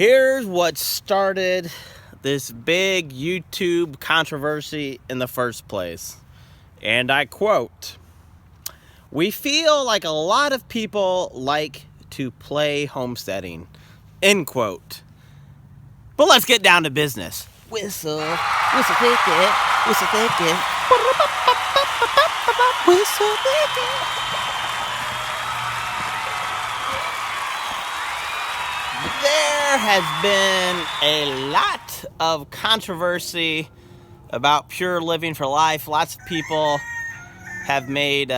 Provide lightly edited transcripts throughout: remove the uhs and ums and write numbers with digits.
Here's what started this big YouTube controversy in the first place. And I quote, "We feel like a lot of people like to play homesteading," end quote. But let's get down to business. Whistle, whistle thicket, whistle thicket, whistle thicket. There has been a lot of controversy about Pure Living for Life. Lots of people have made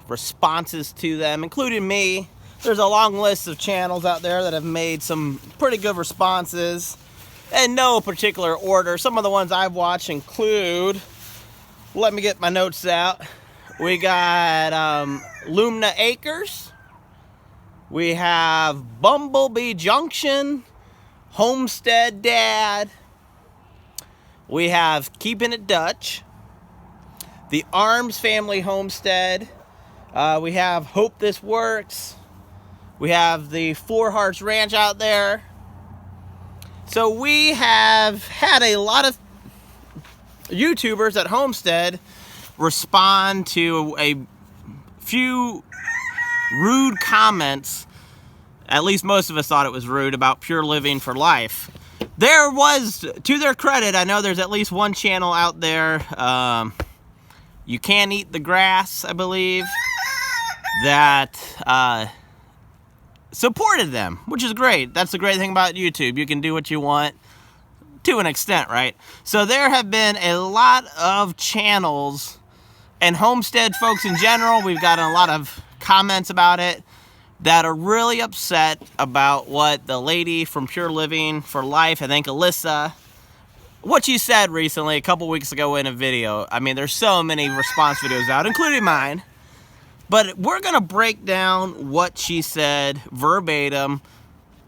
responses to them, including me. There's a long list of channels out there that have made some pretty good responses in no particular order. Some of the ones I've watched include, let me get my notes out. We got Lumna Acres. We have Bumblebee Junction, Homestead Dad. We have Keeping It Dutch, the Arms Family Homestead. We have Hope This Works. We have the Four Hearts Ranch out there. So we have had a lot of YouTubers at Homestead respond to a few rude comments. At least most of us thought it was rude, about Pure Living for Life. There was, to their credit, I know there's at least one channel out there, You Can't Eat the Grass, I believe, that supported them, which is great. That's the great thing about YouTube. You can do what you want to an extent, right? So there have been a lot of channels and homestead folks in general. We've gotten a lot of comments about it that are really upset about what the lady from Pure Living for Life, I think Alyssa, what she said recently, a couple weeks ago in a video. I mean, there's so many response videos out, including mine. But we're going to break down what she said verbatim.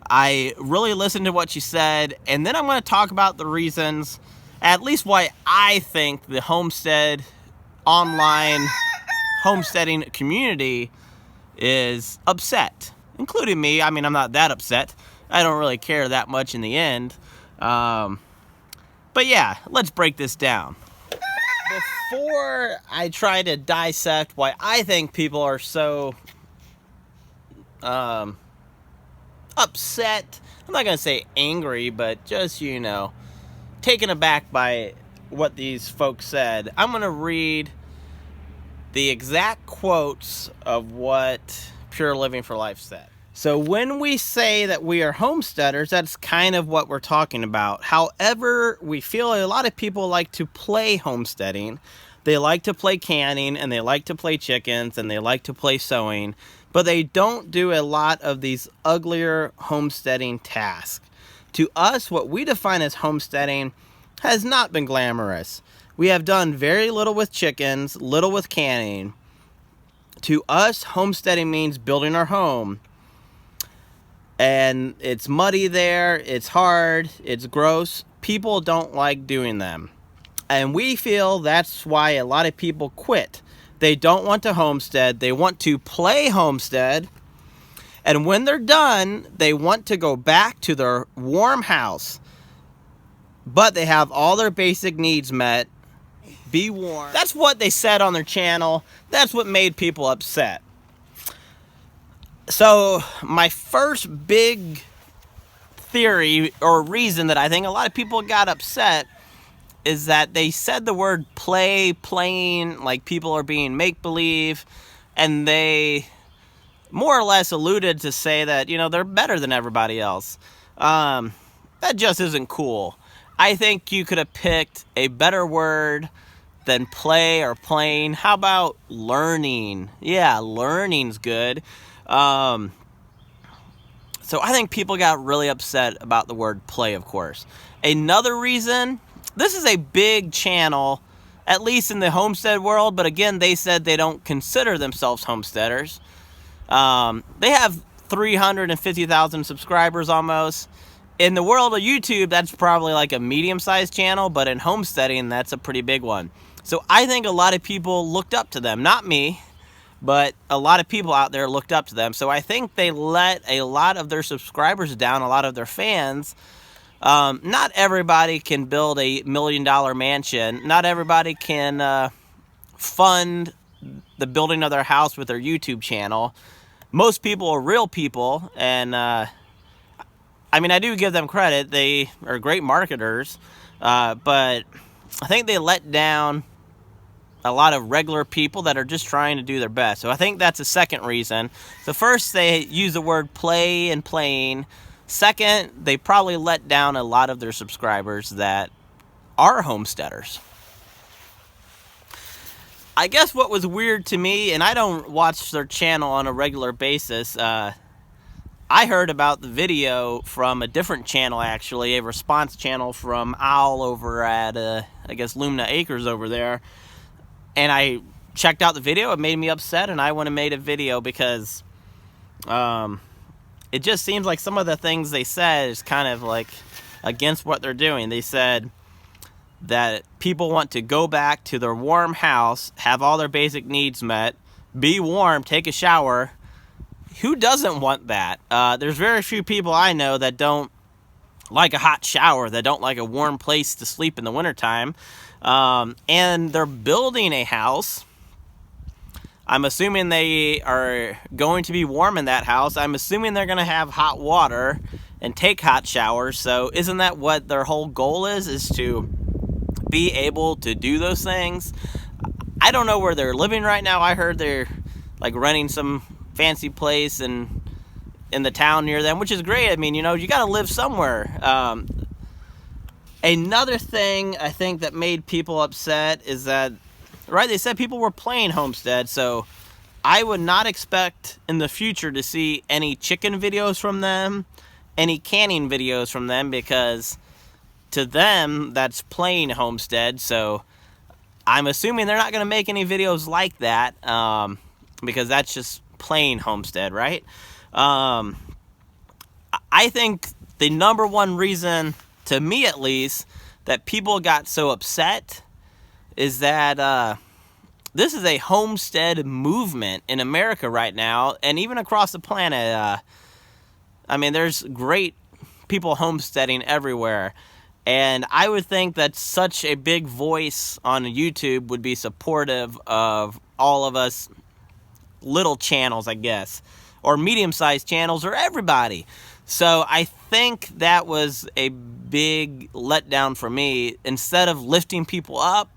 I really listened to what she said, and then I'm going to talk about the reasons, at least why I think the online homesteading community is upset, including me. I mean, I'm not that upset. I don't really care that much in the end. But yeah, let's break this down. Before I try to dissect why I think people are so upset, I'm not going to say angry, but just, taken aback by what these folks said, I'm going to read the exact quotes of what Pure Living for Life said. So when we say that we are homesteaders, that's kind of what we're talking about. However, we feel a lot of people like to play homesteading. They like to play canning, and they like to play chickens, and they like to play sewing, but they don't do a lot of these uglier homesteading tasks. To us, what we define as homesteading has not been glamorous. We have done very little with chickens, little with canning. To us, homesteading means building our home. And it's muddy there, it's hard, it's gross. People don't like doing them. And we feel that's why a lot of people quit. They don't want to homestead, they want to play homestead. And when they're done, they want to go back to their warm house. But they have all their basic needs met. Be warm. That's what they said on their channel. That's what made people upset. So my first big theory or reason that I think a lot of people got upset is that they said the word playing, like people are being make-believe, and they more or less alluded to say that, they're better than everybody else. That just isn't cool. I think you could have picked a better word than play or playing. How about learning? Yeah, learning's good. So I think people got really upset about the word play, of course. Another reason, this is a big channel, at least in the homestead world, but again, they said they don't consider themselves homesteaders. They have 350,000 subscribers almost. In the world of YouTube, that's probably like a medium-sized channel, but in homesteading, that's a pretty big one. So I think a lot of people looked up to them, not me, but a lot of people out there looked up to them. So I think they let a lot of their subscribers down, a lot of their fans. Not everybody can build a $1 million mansion. Not everybody can fund the building of their house with their YouTube channel. Most people are real people, and I mean, I do give them credit. They are great marketers, but I think they let down a lot of regular people that are just trying to do their best. So I think that's a second reason. So first, they use the word play and playing. Second, they probably let down a lot of their subscribers that are homesteaders. I guess what was weird to me, and I don't watch their channel on a regular basis, I heard about the video from a different channel, actually, a response channel from Owl over at, I guess, Lumina Acres over there. And I checked out the video. It made me upset, and I went and made a video because it just seems like some of the things they said is kind of like against what they're doing. They said that people want to go back to their warm house, have all their basic needs met, be warm, take a shower. Who doesn't want that? There's very few people I know that don't like a hot shower, that don't like a warm place to sleep in the wintertime. And they're building a house. I'm assuming they are going to be warm in that house. I'm assuming they're going to have hot water and take hot showers. So isn't that what their whole goal is to be able to do those things? I don't know where they're living right now. I heard they're like renting some fancy place in the town near them, which is great. I mean, you know, you got to live somewhere. Another thing I think that made people upset is that, right, they said people were playing homestead, so I would not expect in the future to see any chicken videos from them, any canning videos from them, because to them, that's playing homestead. So I'm assuming they're not going to make any videos like that, because that's just playing homestead, right? I think the number one reason, to me at least, that people got so upset is that this is a homestead movement in America right now, and even across the planet. I mean, there's great people homesteading everywhere. And I would think that such a big voice on YouTube would be supportive of all of us little channels, I guess, or medium-sized channels, or everybody. So I think that was a big letdown for me. Instead of lifting people up,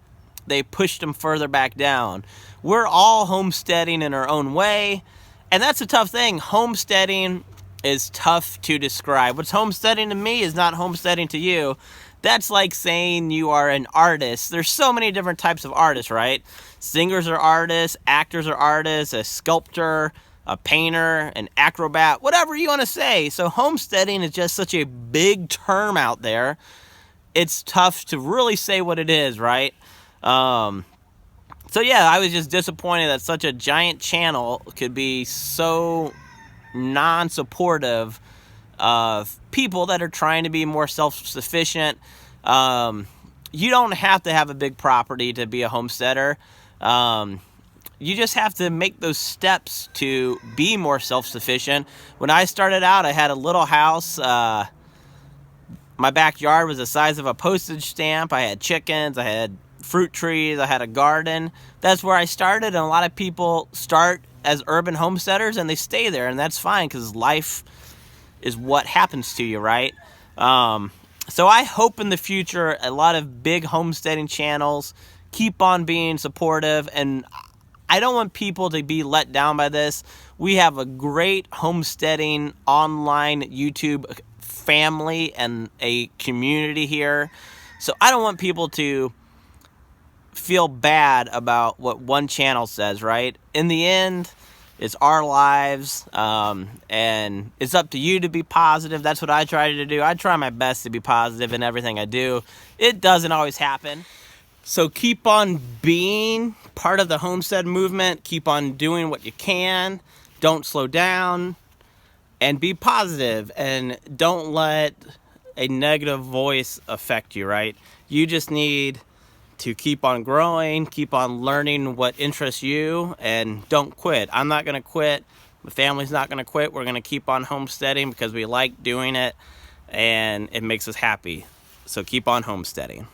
they pushed them further back down. We're all homesteading in our own way, and that's a tough thing. Homesteading is tough to describe. What's homesteading to me is not homesteading to you. That's like saying you are an artist. There's so many different types of artists, right? Singers are artists, actors are artists, a sculptor, a painter, an acrobat, whatever you want to say. So homesteading is just such a big term out there. It's tough to really say what it is, right? So yeah, I was just disappointed that such a giant channel could be so non-supportive of people that are trying to be more self-sufficient. You don't have to have a big property to be a homesteader. You just have to make those steps to be more self-sufficient. When I started out, I had a little house. My backyard was the size of a postage stamp. I had chickens, I had fruit trees, I had a garden. That's where I started, and a lot of people start as urban homesteaders and they stay there, and that's fine because life is what happens to you, right? So I hope in the future a lot of big homesteading channels keep on being supportive, and I don't want people to be let down by this. We have a great homesteading online YouTube family and a community here, so I don't want people to feel bad about what one channel says, right? In the end, it's our lives, and it's up to you to be positive. That's what I try to do. I try my best to be positive in everything I do. It doesn't always happen. So keep on being part of the homestead movement. Keep on doing what you can. Don't slow down, and be positive, and don't let a negative voice affect you, right? You just need to keep on growing, keep on learning what interests you, and don't quit. I'm not going to quit. My family's not going to quit. We're going to keep on homesteading because we like doing it and it makes us happy. So keep on homesteading.